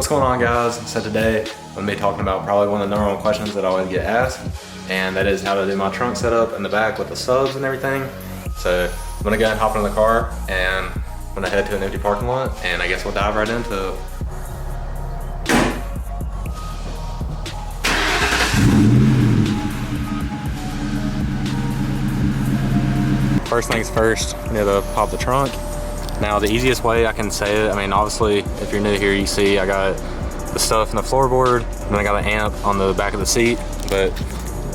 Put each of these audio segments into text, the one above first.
going on, guys? So today I'm gonna be talking about probably one of the number one questions that I always get asked, and that is how to do my trunk setup in the back with the subs and everything. So I'm gonna go ahead and hop in the car and I'm gonna head to an empty parking lot, and I guess we'll dive right into it. First things first, you need to pop the trunk. Now the easiest way I can say it, I mean obviously if you're new here you see I got the stuff in the floorboard and I got an amp on the back of the seat, but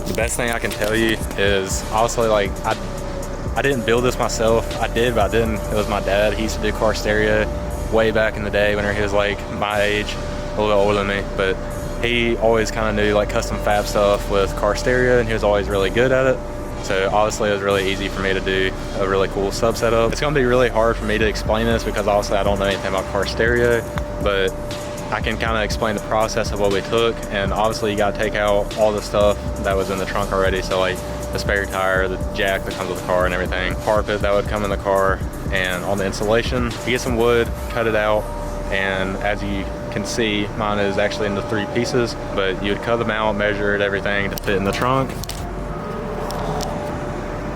the best thing I can tell you is obviously like I didn't build this myself. I did, but I didn't. It was my dad. He used to do car stereo way back in the day when he was like my age, a little bit older than me, but he always kind of knew like custom fab stuff with car stereo and he was always really good at it. So obviously it was really easy for me to do a really cool sub setup. It's gonna be really hard for me to explain this because obviously I don't know anything about car stereo, but I can kind of explain the process of what we took. And obviously you gotta take out all the stuff that was in the trunk already. So like the spare tire, the jack that comes with the car and everything, carpet that would come in the car, and on the insulation, you get some wood, cut it out, and as you can see, mine is actually into 3 pieces, but you would cut them out, measure it, everything to fit in the trunk.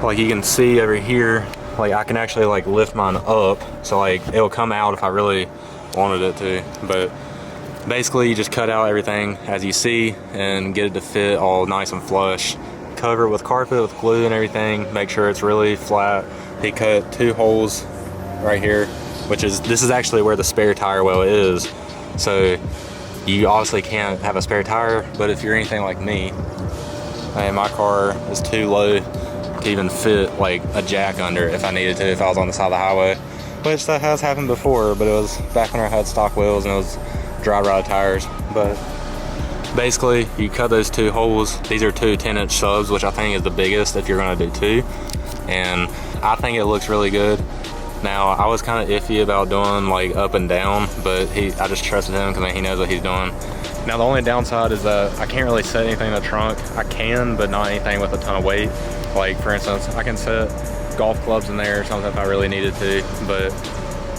Like you can see over here, like I can actually like lift mine up, so like it'll come out if I really wanted it to. But basically you just cut out everything as you see and get it to fit all nice and flush. Cover it with carpet with glue and everything, make sure it's really flat. He cut 2 holes right here, this is actually where the spare tire well is. So you obviously can't have a spare tire, but if you're anything like me, and my car is too low to even fit like a jack under if I needed to, if I was on the side of the highway, which that has happened before, but it was back when I had stock wheels and it was dry rod tires. But basically you cut those 2 holes. These are 2 10-inch subs, which I think is the biggest if you're going to do 2, and I think it looks really good. Now I was kind of iffy about doing like up and down, but I just trusted him because he knows what he's doing. Now the only downside is that I can't really set anything in the trunk. I can, but not anything with a ton of weight. Like for instance, I can set golf clubs in there or something if I really needed to, but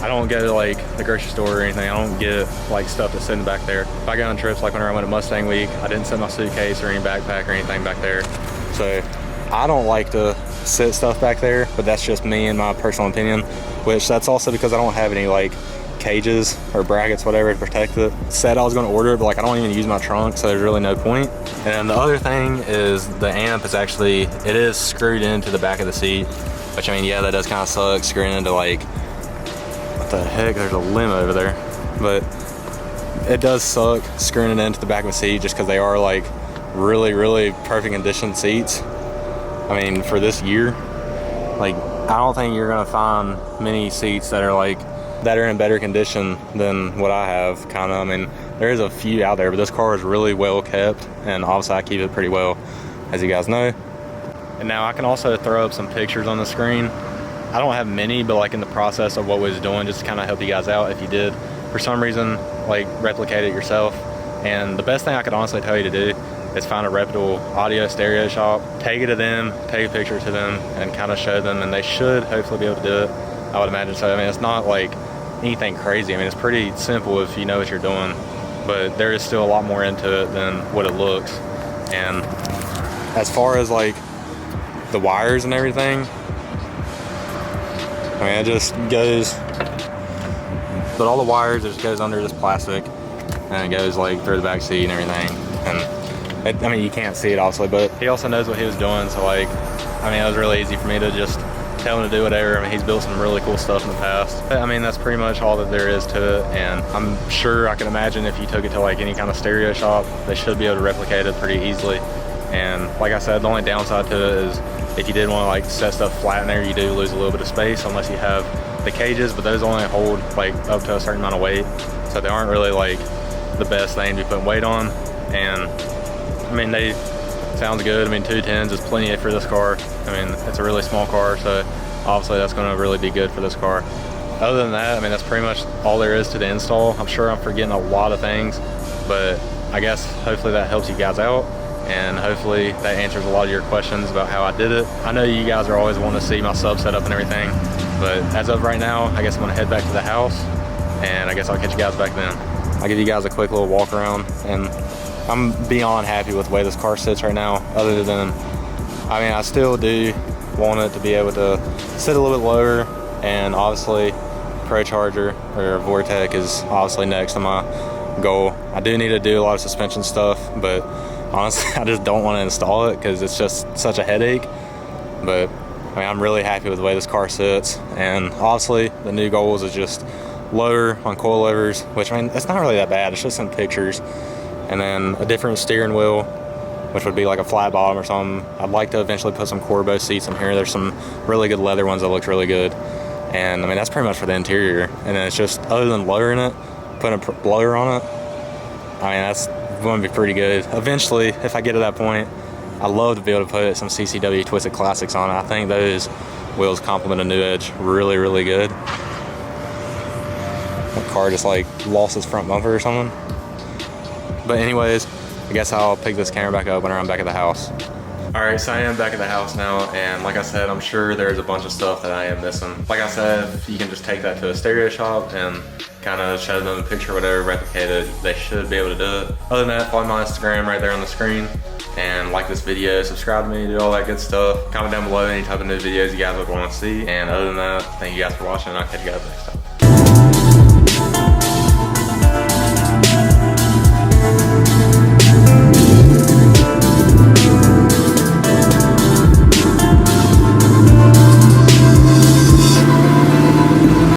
I don't go to like the grocery store or anything. I don't get like stuff that's sitting back there. If I go on trips, like when I went to Mustang Week, I didn't set my suitcase or any backpack or anything back there. So I don't like to sit stuff back there, but that's just me and my personal opinion, which that's also because I don't have any like cages or brackets, whatever, to protect it. Said I was going to order it, but like I don't even use my trunk, so there's really no point. And the other thing is the amp is actually, it is screwed into the back of the seat, which I mean, yeah, that does kind of suck, screwing into like, what the heck, there's a limb over there. But it does suck screwing it into the back of the seat just because they are like really, really perfect condition seats. I mean, for this year, like I don't think you're gonna find many seats that are in better condition than what I have, kind of. I mean, there is a few out there, but this car is really well kept, and obviously I keep it pretty well, as you guys know. And now I can also throw up some pictures on the screen. I don't have many, but like in the process of what we was doing, just to kind of help you guys out if you did, for some reason, like replicate it yourself. And the best thing I could honestly tell you to do is find a reputable audio stereo shop, take it to them, take a picture to them, and kind of show them, and they should hopefully be able to do it. I would imagine so. I mean, it's not like anything crazy. I mean, it's pretty simple if you know what you're doing, but there is still a lot more into it than what it looks. And as far as like the wires and everything, I mean, it just goes, but all the wires just goes under this plastic and it goes like through the back seat and everything. And I mean, you can't see it obviously, but he also knows what he was doing, so like, I mean, it was really easy for me to just tell him to do whatever. I mean, he's built some really cool stuff in the past. I mean, that's pretty much all that there is to it, and I'm sure, I can imagine if you took it to like any kind of stereo shop, they should be able to replicate it pretty easily. And like I said, the only downside to it is if you did want to like set stuff flat in there, you do lose a little bit of space unless you have the cages, but those only hold like up to a certain amount of weight, so they aren't really like the best thing to be putting weight on. And I mean, they sounds good. I mean, 210s is plenty for this car. I mean, it's a really small car, so obviously that's going to really be good for this car. Other than that, I mean, that's pretty much all there is to the install. I'm sure I'm forgetting a lot of things, but I guess hopefully that helps you guys out, and hopefully that answers a lot of your questions about how I did it. I know you guys are always wanting to see my sub setup and everything, but as of right now, I guess I'm going to head back to the house, and I guess I'll catch you guys back then. I'll give you guys a quick little walk around, and I'm beyond happy with the way this car sits right now, other than, I mean, I still do want it to be able to sit a little bit lower, and obviously Pro Charger or Vortec is obviously next to my goal. I do need to do a lot of suspension stuff, but honestly I just don't want to install it because it's just such a headache. But I mean, I'm really happy with the way this car sits, and obviously the new goals is just lower on coilovers, which, I mean, it's not really that bad, it's just in pictures, and then a different steering wheel, which would be like a flat bottom or something. I'd like to eventually put some Corbeau seats in here. There's some really good leather ones that look really good, and I mean, that's pretty much for the interior. And then it's just, other than lowering it, putting a blower on it, I mean, that's going to be pretty good. Eventually, if I get to that point, I'd love to be able to put some CCW Twisted Classics on it. I think those wheels complement a New Edge really, really good. That car just like lost its front bumper or something. But anyways, I guess I'll pick this camera back up when I'm back at the house. All right, so I am back at the house now, and like I said, I'm sure there's a bunch of stuff that I am missing. Like I said, you can just take that to a stereo shop and kind of show them a picture or whatever, replicate it. They should be able to do it. Other than that, follow my Instagram right there on the screen, and like this video, subscribe to me, do all that good stuff. Comment down below any type of new videos you guys would want to see. And other than that, thank you guys for watching, and I'll catch you guys next time.